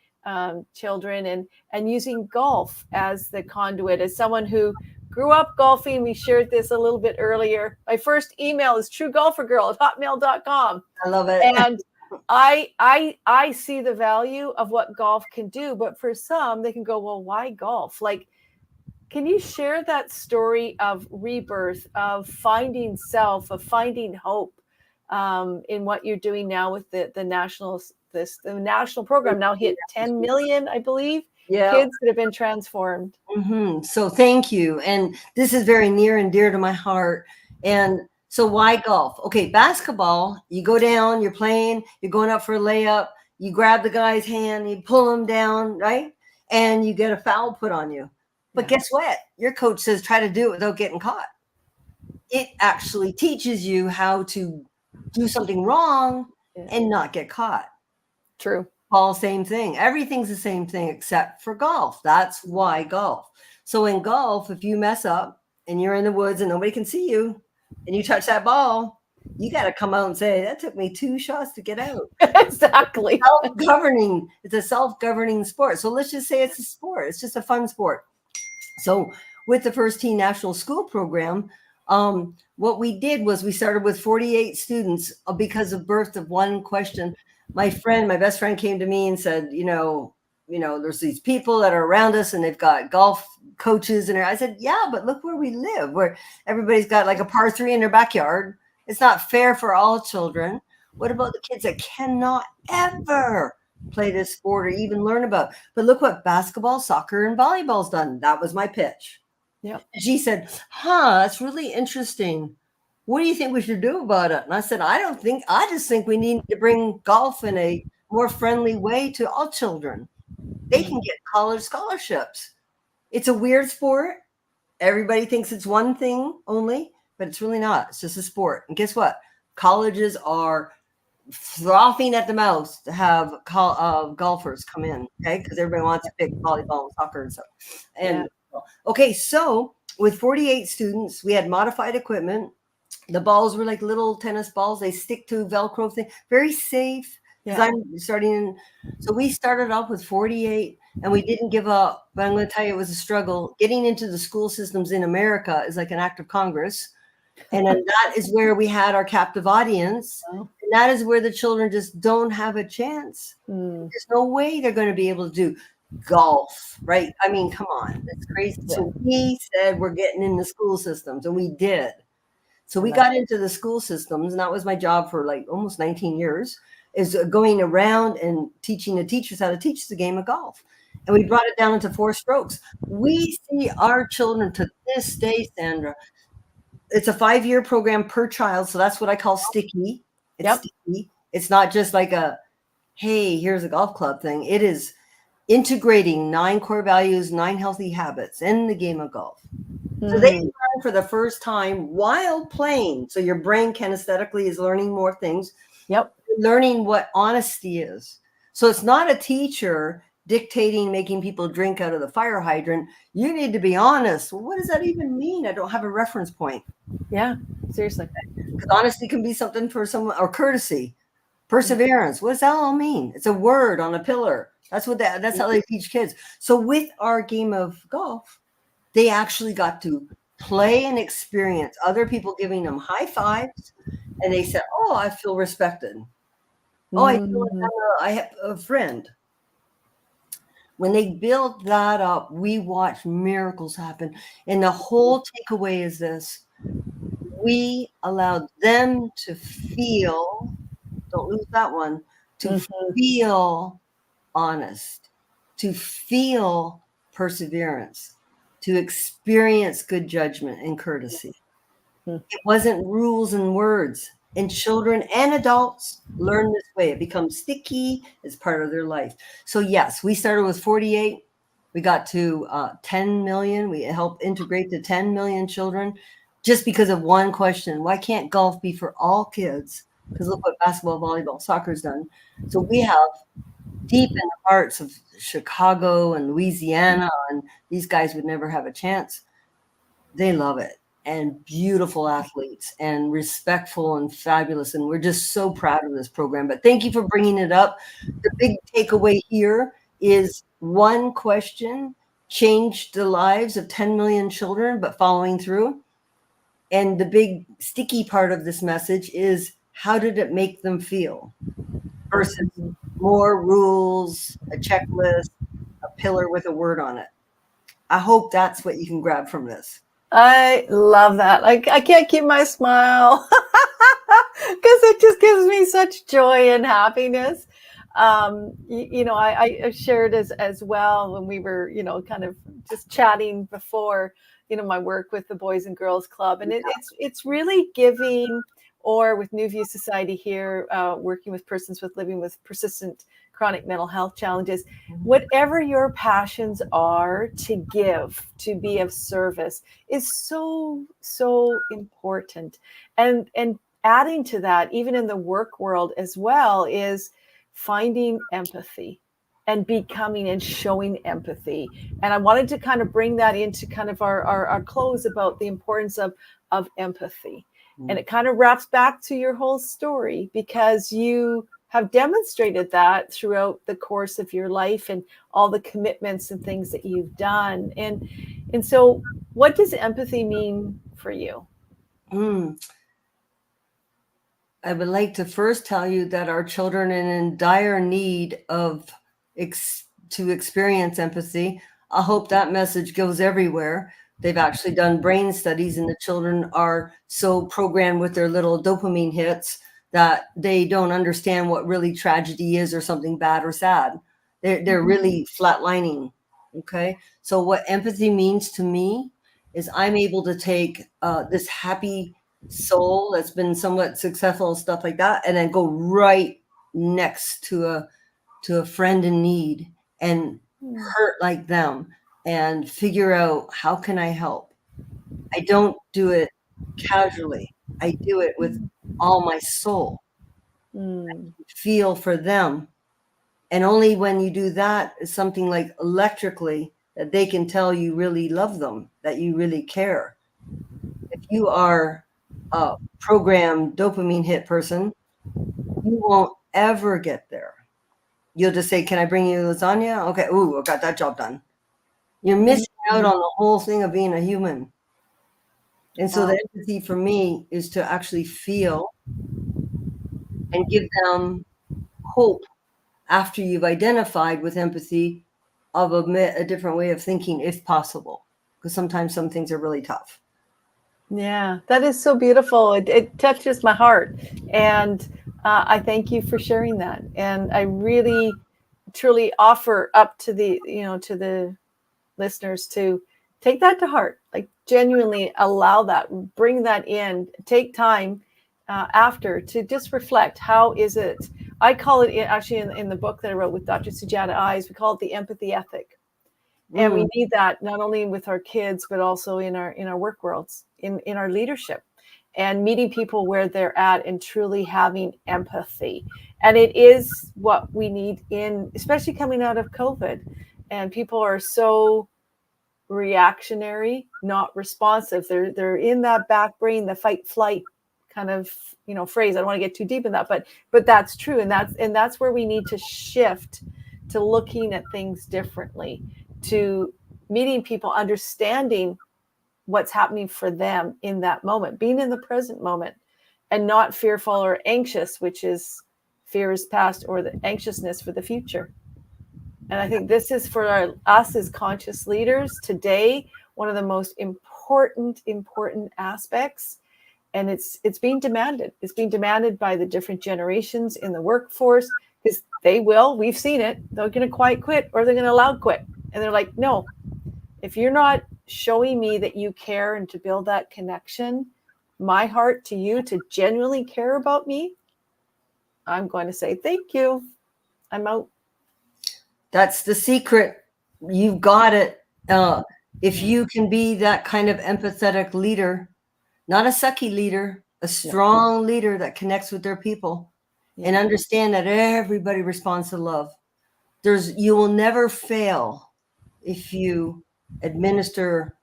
children and using golf as the conduit. As someone who grew up golfing, we shared this a little bit earlier. My first email is truegolfergirl@hotmail.com. I love it. And I see the value of what golf can do, but for some, they can go, well, why golf? Like, can you share that story of rebirth, of finding self, of finding hope in what you're doing now with the national program now hit 10 million, I believe, kids that have been transformed. So thank you. And this is very near and dear to my heart. And so why golf? Okay, basketball, you go down, you're playing, you're going up for a layup, you grab the guy's hand, you pull him down, right? And you get a foul put on you. But guess what? Your coach says try to do it without getting caught. It actually teaches you how to do something wrong and not get caught. True. All same thing. Everything's the same thing except for golf. That's why golf. So in golf, if you mess up and you're in the woods and nobody can see you and you touch that ball, you got to come out and say, that took me 2 shots to get out. Exactly. Self-governing. It's a self-governing sport. So let's just say it's a sport. It's just a fun sport. So with the First Teen National School Program, what we did was we started with 48 students because of birth of one question. My best friend came to me and said, you know, there's these people that are around us and they've got golf coaches. And I said, yeah, but look where we live, where everybody's got like a par 3 in their backyard. It's not fair for all children. What about the kids that cannot ever play this sport or even learn about? But look what basketball, soccer, and volleyball's done. That was my pitch. Yeah. She said, that's really interesting. What do you think we should do about it? And I said, I just think we need to bring golf in a more friendly way to all children. They can get college scholarships. It's a weird sport. Everybody thinks it's one thing only, but it's really not. It's just a sport. And guess what? Colleges are frothing at the mouth to have golfers come in, okay? Because everybody wants to pick volleyball and soccer and stuff. And okay, so with 48 students, we had modified equipment. The balls were like little tennis balls. They stick to Velcro thing. Very safe. Because I'm starting. So we started off with 48 and we didn't give up. But I'm going to tell you, it was a struggle. Getting into the school systems in America is like an act of Congress. And then that is where we had our captive audience. And that is where the children just don't have a chance. There's no way they're going to be able to do golf, right? I mean, come on. That's crazy. So we said we're getting in the school systems, and we did. So we got into the school systems, and that was my job for like almost 19 years, is going around and teaching the teachers how to teach the game of golf. And we brought it down into 4 strokes. We see our children to this day, Sandra. It's a 5-year program per child. So that's what I call sticky. It's sticky. It's not just like a, hey, here's a golf club thing. It is integrating 9 core values, 9 healthy habits in the game of golf. So they learn for the first time while playing. So your brain kinesthetically is learning more things. Learning what honesty is. So it's not a teacher dictating, making people drink out of the fire hydrant. You need to be honest. Well, what does that even mean? I don't have a reference point. Yeah, seriously. Because honesty can be something for someone, or courtesy, perseverance. What does that all mean? It's a word on a pillar. That's how they teach kids. So with our game of golf, they actually got to play and experience other people giving them high fives. And they said, oh, I feel respected. Oh, I feel like I have a friend. When they built that up, we watched miracles happen. And the whole takeaway is this. We allowed them to feel, don't lose that one, to feel honest, to feel perseverance, to experience good judgment and courtesy. It wasn't rules and words. And children and adults learn this way. It becomes sticky as part of their life. So yes, we started with 48. We got to 10 million. We helped integrate to 10 million children just because of one question. Why can't golf be for all kids? Because look what basketball, volleyball, soccer's done. So we have deep in the hearts of Chicago and Louisiana, and these guys would never have a chance. They love it. And beautiful athletes and respectful and fabulous. And we're just so proud of this program. But thank you for bringing it up. The big takeaway here is one question changed the lives of 10 million children, but following through. And the big sticky part of this message is, how did it make them feel? Versus more rules, a checklist, a pillar with a word on it. I hope that's what you can grab from this. I love that. I can't keep my smile because it just gives me such joy and happiness. I shared as well when we were, kind of just chatting before, my work with the Boys and Girls Club. And it's really giving, or with New View Society here, working with persons living with persistent chronic mental health challenges, whatever your passions are, to give, to be of service is so, so important. And adding to that, even in the work world as well, is finding empathy and becoming and showing empathy. And I wanted to kind of bring that into kind of our close about the importance of empathy. And it kind of wraps back to your whole story, because you have demonstrated that throughout the course of your life and all the commitments and things that you've done. And so what does empathy mean for you? I would like to first tell you that our children are in dire need of to experience empathy. I hope that message goes everywhere. They've actually done brain studies, and the children are so programmed with their little dopamine hits that they don't understand what really tragedy is, or something bad or sad. They're really flatlining. Okay. So what empathy means to me is I'm able to take this happy soul that's been somewhat successful and stuff like that, and then go right next to a friend in need and hurt like them, and figure out, how can I help? I don't do it casually. I do it with all my soul. I feel for them. And only when you do that is something like electrically that they can tell you really love them, that you really care. If you are programmed dopamine hit person, you won't ever get there. You'll just say, "Can I bring you lasagna?" Okay, ooh, I got that job done. You're missing out on the whole thing of being a human. And so the empathy for me is to actually feel and give them hope after you've identified with empathy of a different way of thinking, if possible, because sometimes some things are really tough. Yeah, that is so beautiful. It touches my heart. And I thank you for sharing that. And I really, truly offer up to the, to the listeners to take that to heart, like genuinely allow that, bring that in, take time after to just reflect. How is it? I call it actually in the book that I wrote with Dr. Sujata Eyes, we call it the empathy ethic. And we need that not only with our kids, but also in our work worlds, in our leadership, and meeting people where they're at and truly having empathy. And it is what we need especially coming out of COVID. And people are so reactionary, not responsive. They're in that back brain, the fight flight kind of phrase. I don't want to get too deep in that, but that's true. And that's where we need to shift to looking at things differently, to meeting people, understanding what's happening for them in that moment, being in the present moment, and not fearful or anxious, which is fear is past, or the anxiousness for the future. And I think this is for us as conscious leaders today, one of the most important aspects. And it's being demanded. It's being demanded by the different generations in the workforce, because we've seen it. They're going to quiet quit, or they're going to loud quit. And they're like, no, if you're not showing me that you care and to build that connection, my heart to you, to genuinely care about me, I'm going to say, thank you. I'm out. That's the secret. You've got it. If you can be that kind of empathetic leader, not a sucky leader, a strong leader that connects with their people and understand that everybody responds to love. You will never fail if you administer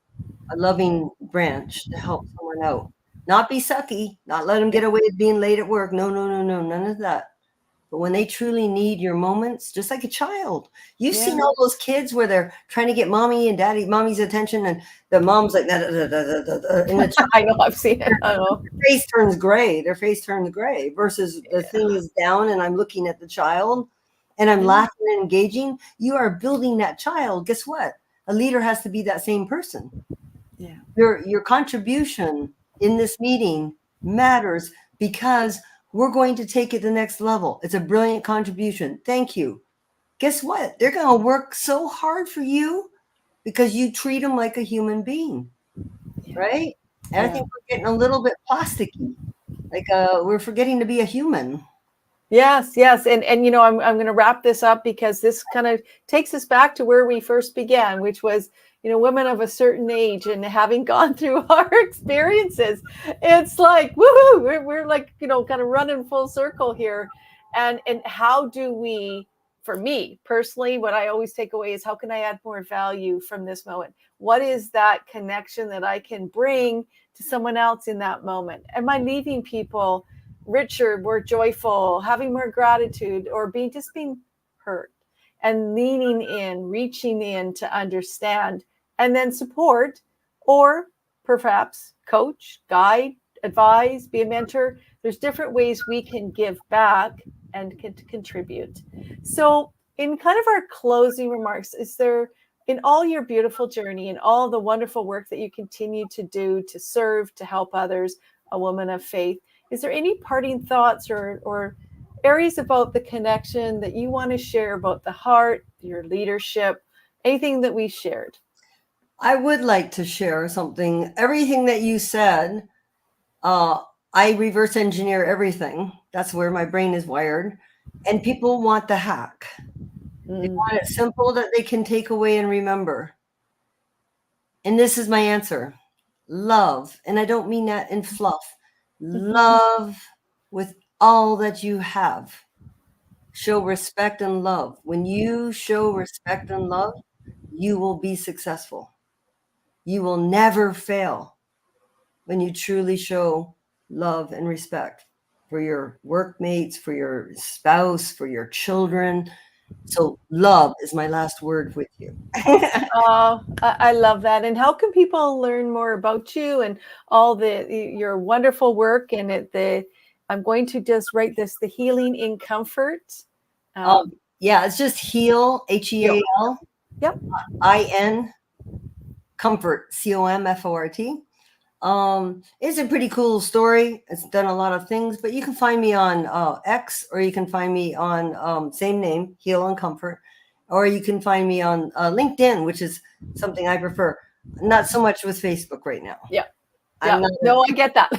a loving branch to help someone out. Not be sucky, not let them get away with being late at work. No, none of that. But when they truly need your moments, just like a child, you've seen all those kids where they're trying to get mommy's attention, and the mom's like, and the child, I know, I've seen it. I know. Their face turns gray versus the thing is down, and I'm looking at the child and I'm laughing and engaging. You are building that child. Guess what? A leader has to be that same person. Yeah. Your contribution in this meeting matters, because we're going to take it to the next level. It's a brilliant contribution. Thank you. Guess what? They're going to work so hard for you because you treat them like a human being, right? And I think we're getting a little bit plasticky. Like we're forgetting to be a human. Yes. And I'm going to wrap this up, because this kind of takes us back to where we first began, which was, women of a certain age, and having gone through our experiences, it's like, woohoo, we're like, kind of running full circle here. And how do we, for me personally, what I always take away is, how can I add more value from this moment? What is that connection that I can bring to someone else in that moment? Am I leaving people richer, more joyful, having more gratitude, or being heard, and leaning in, reaching in to understand, and then support, or perhaps coach, guide, advise, be a mentor. There's different ways we can give back and can contribute. So in kind of our closing remarks, is there, in all your beautiful journey and all the wonderful work that you continue to do to serve, to help others, a woman of faith, is there any parting thoughts or areas about the connection that you want to share about the heart, your leadership, anything that we shared? I would like to share something. Everything that you said, I reverse engineer everything. That's where my brain is wired. And people want the hack. They want it simple that they can take away and remember. And this is my answer. Love. And I don't mean that in fluff. Love with all that you have. Show respect and love. When you show respect and love, you will be successful. You will never fail when you truly show love, and respect for your workmates, for your spouse, for your children. So love is my last word with you. Oh, I love that. And how can people learn more about you and all your wonderful work? And I'm going to just write this: the healing in comfort. Yeah, it's just heal, Heal. Heal, Yep. IN, comfort, COMFORT. It's a pretty cool story. It's done a lot of things, but you can find me on X, or you can find me on same name, Healincomfort, or you can find me on LinkedIn, which is something I prefer. Not so much with Facebook right now. Yeah. I'm Yeah. not No, I get that.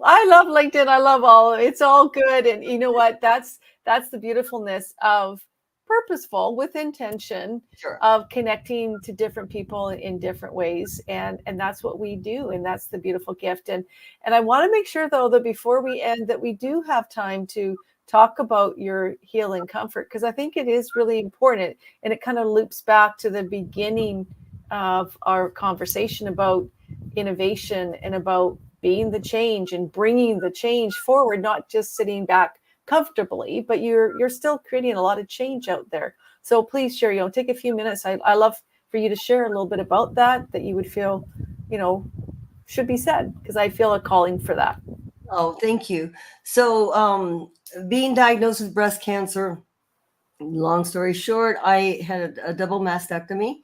I love LinkedIn. I love it's all good. And you know what? That's the beautifulness of purposeful with intention sure. of connecting to different people in different ways. And that's what we do. And that's the beautiful gift. And I want to make sure though, that before we end, that we do have time to talk about your healing comfort, because I think it is really important. And it kind of loops back to the beginning of our conversation about innovation and about being the change and bringing the change forward, not just sitting back comfortably, but you're still creating a lot of change out there. So please, Cherie, take a few minutes. I love for you to share a little bit about that you would feel, should be said, because I feel a calling for that. Oh, thank you. So being diagnosed with breast cancer, long story short, I had a double mastectomy.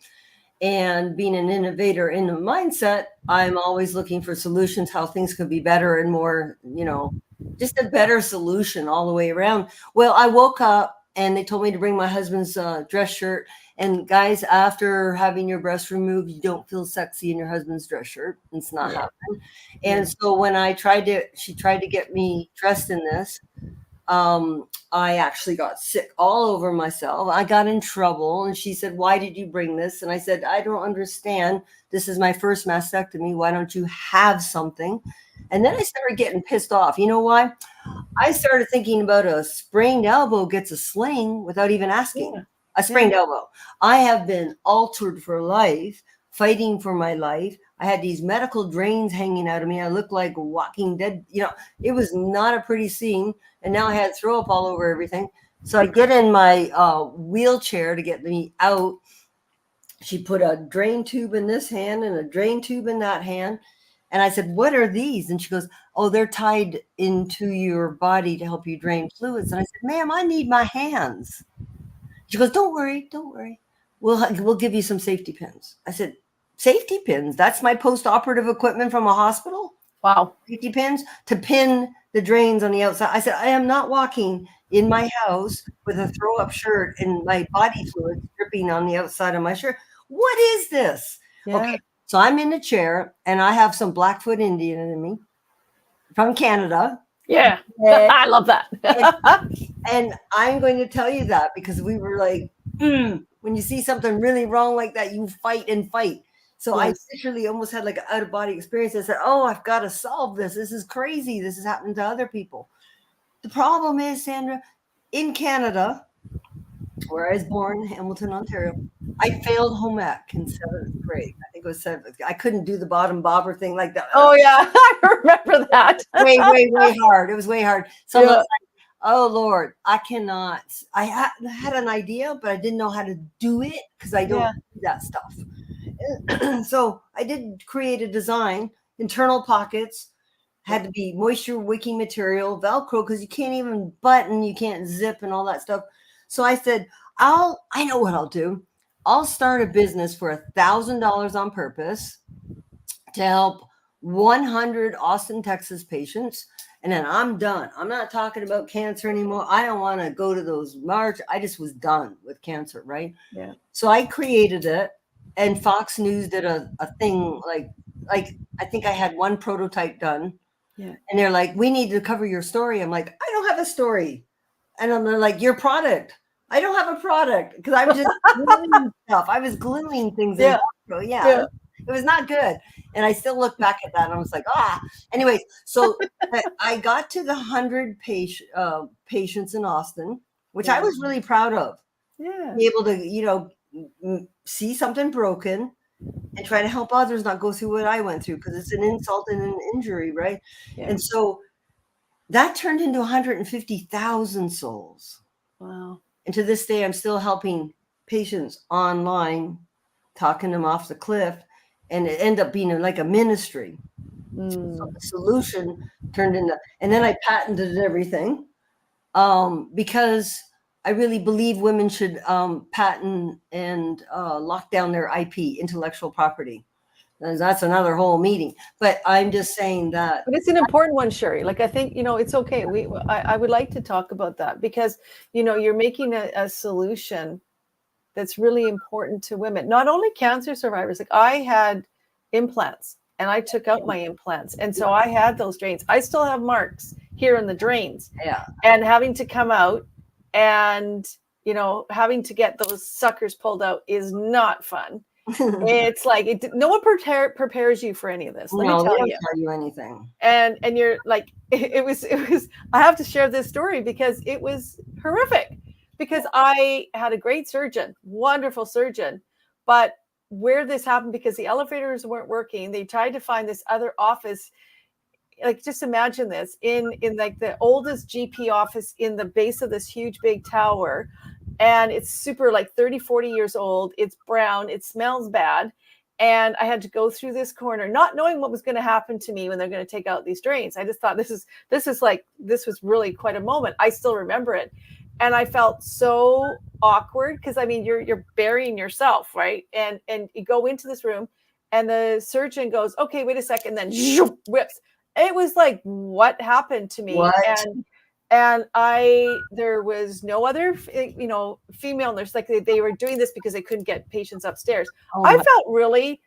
And being an innovator in the mindset, I'm always looking for solutions, how things could be better and more, just a better solution all the way around. Well, I woke up and they told me to bring my husband's dress shirt. And guys, after having your breast removed, you don't feel sexy in your husband's dress shirt. It's not happening. And so when she tried to get me dressed in this, I actually got sick all over myself. I got in trouble, and she said, "Why did you bring this?" And I said, "I don't understand. This is my first mastectomy. Why don't you have something?" And then I started getting pissed off. You know why? I started thinking about a sprained elbow gets a sling without even asking. Yeah. A sprained elbow. I have been altered for life, fighting for my life. I had these medical drains hanging out of me. I looked like Walking Dead. It was not a pretty scene. And now I had throw up all over everything. So I get in my wheelchair to get me out. She put a drain tube in this hand and a drain tube in that hand. And I said, "What are these?" And she goes, "Oh, they're tied into your body to help you drain fluids." And I said, "Ma'am, I need my hands." She goes, "Don't worry. We'll give you some safety pins." I said, "Safety pins? That's my post-operative equipment from a hospital?" Wow. Safety pins to pin the drains on the outside. I said, "I am not walking in my house with a throw-up shirt and my body fluids dripping on the outside of my shirt. What is this?" Yeah. Okay, so I'm in a chair and I have some Blackfoot Indian in me from Canada. Yeah. I love that. And I'm going to tell you that because we were like, when you see something really wrong like that, you fight and fight. So Yes. I literally almost had like an out-of-body experience. I said, "Oh, I've got to solve this. This is crazy. This is happening to other people." The problem is, Sandra, in Canada, where I was born, Hamilton, Ontario, I failed home ec in 7th grade. I think it was 7th. I couldn't do the bottom bobber thing like that. Oh yeah, I remember that. Way hard. It was way hard. So I'm like, "Oh Lord, I cannot." I had an idea, but I didn't know how to do it because I don't do that stuff. So I did create a design, internal pockets, had to be moisture wicking material, Velcro, because you can't even button, you can't zip and all that stuff. So I said, I know what I'll do. I'll start a business for $1,000 on purpose to help 100 Austin, Texas patients. And then I'm done. I'm not talking about cancer anymore. I don't want to go to those march. I just was done with cancer, right? Yeah. So I created it, and Fox News did a thing like I think I had one prototype done. Yeah. And they're like, "We need to cover your story." I'm like, "I don't have a story." And they're like, "Your product." I don't have a product because I was just gluing stuff. I was gluing things. Yeah. It was not good. And I still look back at that and I was like, Anyways, so I got to the 100 patients in Austin, which I was really proud of. Yeah. Be able to, see something broken and try to help others not go through what I went through, because it's an insult and an injury, right? Yeah. And so that turned into 150,000 souls. Wow. And to this day, I'm still helping patients online, talking them off the cliff, and it ended up being like a ministry. So the solution turned into, and then I patented everything, because I really believe women should patent and lock down their IP, intellectual property. And that's another whole meeting. But I'm just saying that. But it's an important one, Cherie. Like, I think, it's okay. I would like to talk about that because, you're making a solution that's really important to women, not only cancer survivors. Like, I had implants and I took out my implants. And so I had those drains. I still have marks here in the drains. Yeah. And having to come out and, having to get those suckers pulled out is not fun. It's like no one prepares you for any of this. Let me tell they don't you. tell you anything. And you're like, it was. I have to share this story because it was horrific. Because I had a great surgeon, wonderful surgeon, but where this happened, because the elevators weren't working, they tried to find this other office. Like, just imagine this in like the oldest GP office in the base of this huge big tower. And it's super, like 30, 40 years old. It's brown. It smells bad. And I had to go through this corner, not knowing what was going to happen to me when they're going to take out these drains. I just thought this was really quite a moment. I still remember it. And I felt so awkward because, I mean, you're burying yourself, right? And you go into this room and the surgeon goes, okay, wait a second, then whips. It was like, what happened to me? What? And there was no other, female nurse. Like, they were doing this because they couldn't get patients upstairs. I felt really,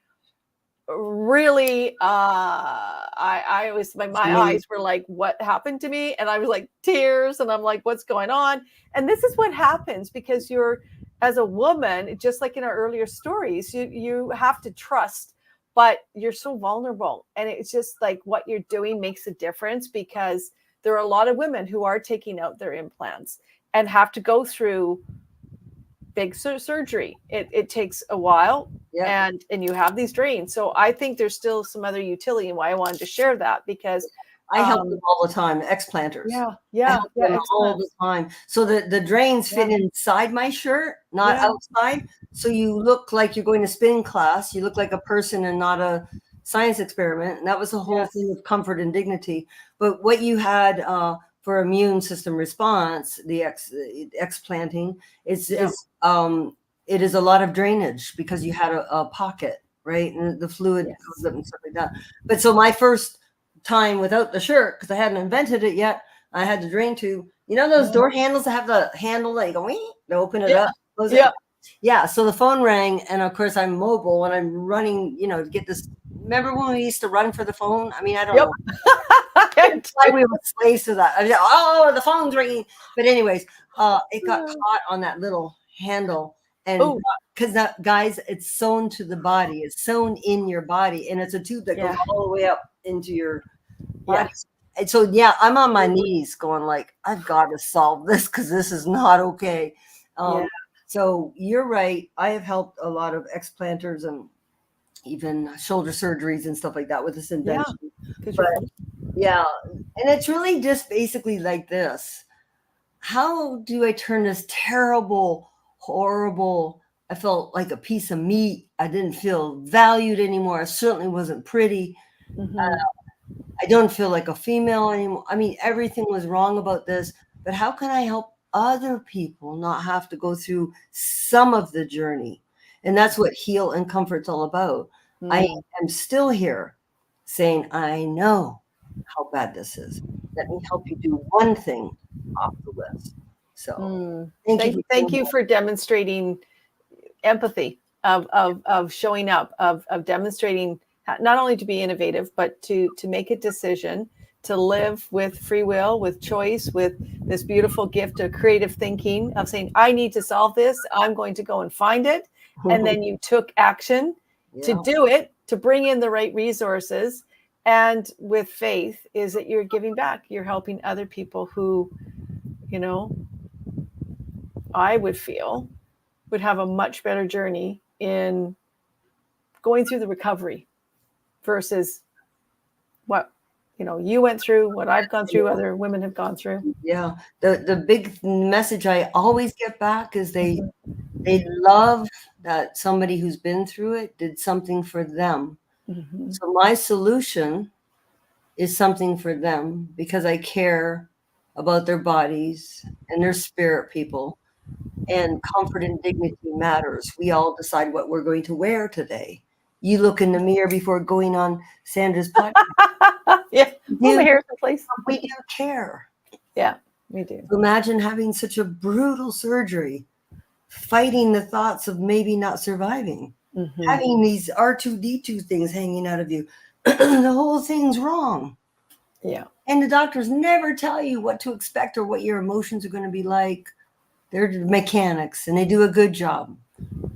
I was, my eyes were like, what happened to me? And I was like, tears. And I'm like, what's going on? And this is what happens because you're, as a woman, just like in our earlier stories, you have to trust, but you're so vulnerable. And it's just like what you're doing makes a difference, because there are a lot of women who are taking out their implants and have to go through big surgery. It takes a while. Yeah. And you have these drains. So I think there's still some other utility, and why I wanted to share that, because I help them all the time, explanters. Yeah. All the time. So the drains fit inside my shirt, not outside. So you look like you're going to spin class. You look like a person and not a science experiment. And that was the whole thing of comfort and dignity. But what you had for immune system response, the explanting, it is a lot of drainage because you had a pocket, right? And the fluid goes up and stuff like that. But so my first time without the shirt, because I hadn't invented it yet, I had the drain tube. You know those door handles that have the handle that you go, to open it up? Close it? Yeah. So the phone rang, and of course I'm mobile and I'm running, to get this. Remember when we used to run for the phone? I mean, I don't know. Why we were slaves to that. I was like, oh, the phone's ringing. But anyways, it got caught on that little handle. And because that, guys, it's sewn to the body. It's sewn in your body. And it's a tube that goes all the way up into your body. And so, I'm on my knees going like, I've got to solve this because this is not okay. So you're right. I have helped a lot of explanters and even shoulder surgeries and stuff like that with this invention. And it's really just basically like this. How do I turn this terrible, horrible, I felt like a piece of meat. I didn't feel valued anymore. I certainly wasn't pretty. I don't feel like a female anymore. I mean, everything was wrong about this. But how can I help other people not have to go through some of the journey? And that's what Heal and Comfort's all about. I am still here saying, I know how bad this is. Let me help you do one thing off the list. So thank you for demonstrating empathy, of showing up, of demonstrating not only to be innovative, but to make a decision, to live with free will, with choice, with this beautiful gift of creative thinking, of saying, I need to solve this. I'm going to go and find it. And then you took action to do it, to bring in the right resources. And with faith is that you're giving back. You're helping other people who, I would feel would have a much better journey in going through the recovery versus what, you went through, what I've gone through, other women have gone through. Yeah. The big message I always get back is they love that somebody who's been through it did something for them. Mm-hmm. So my solution is something for them because I care about their bodies and their spirit, people. And comfort and dignity matters. We all decide what we're going to wear today. You look in the mirror before going on Sandra's podcast. Yeah, well, my hair's in place. We do care. Yeah, we do. Imagine having such a brutal surgery, fighting the thoughts of maybe not surviving, having these R2D2 things hanging out of you. The whole thing's wrong. Yeah. And the doctors never tell you what to expect or what your emotions are going to be like. They're mechanics and they do a good job.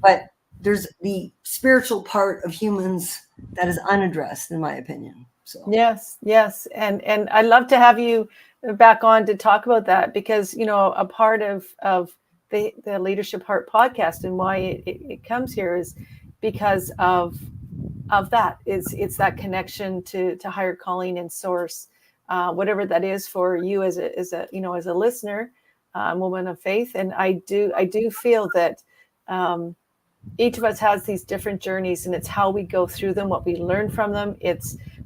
But there's the spiritual part of humans that is unaddressed, in my opinion. So yes. And I'd love to have you back on to talk about that, because, a part of the Leadership Heart podcast and why it comes here is because of that. It's that connection to higher calling and source, whatever that is for you as a listener, woman of faith. And I do feel that each of us has these different journeys, and it's how we go through them, what we learn from them.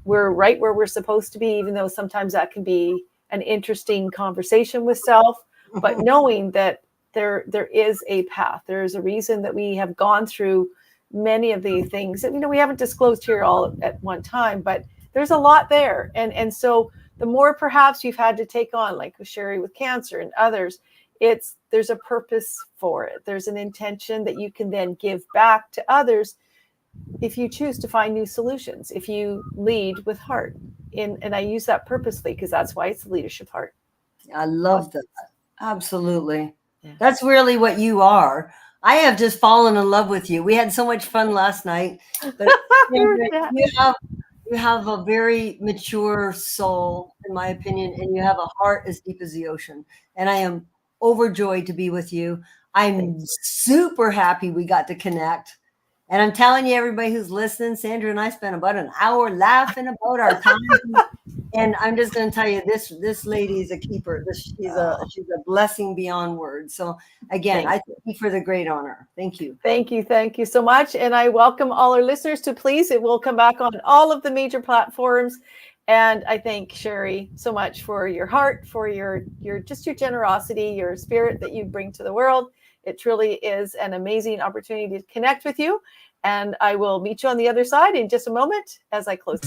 We're right where we're supposed to be, even though sometimes that can be an interesting conversation with self, but knowing that there is a path, there is a reason that we have gone through many of the things that, we haven't disclosed here all at one time, but there's a lot there. And so the more perhaps you've had to take on, like with Cherrie with cancer and others, there's a purpose for it. There's an intention that you can then give back to others if you choose to find new solutions, if you lead with heart. And I use that purposely because that's why it's the Leadership Heart. I love that. Absolutely. Yeah. That's really what you are. I have just fallen in love with you. We had so much fun last night. But you have a very mature soul, in my opinion, and you have a heart as deep as the ocean. And I am overjoyed to be with you. I'm super happy we got to connect. And I'm telling you, everybody who's listening, Sandra and I spent about an hour laughing about our time. And I'm just going to tell you, this lady is a keeper. She's a blessing beyond words. So again, I thank you for the great honor. Thank you. Thank you so much. And I welcome all our listeners to please. It will come back on all of the major platforms. And I thank Cherrie so much for your heart, for your generosity, your spirit that you bring to the world. It truly is an amazing opportunity to connect with you. And I will meet you on the other side in just a moment as I close.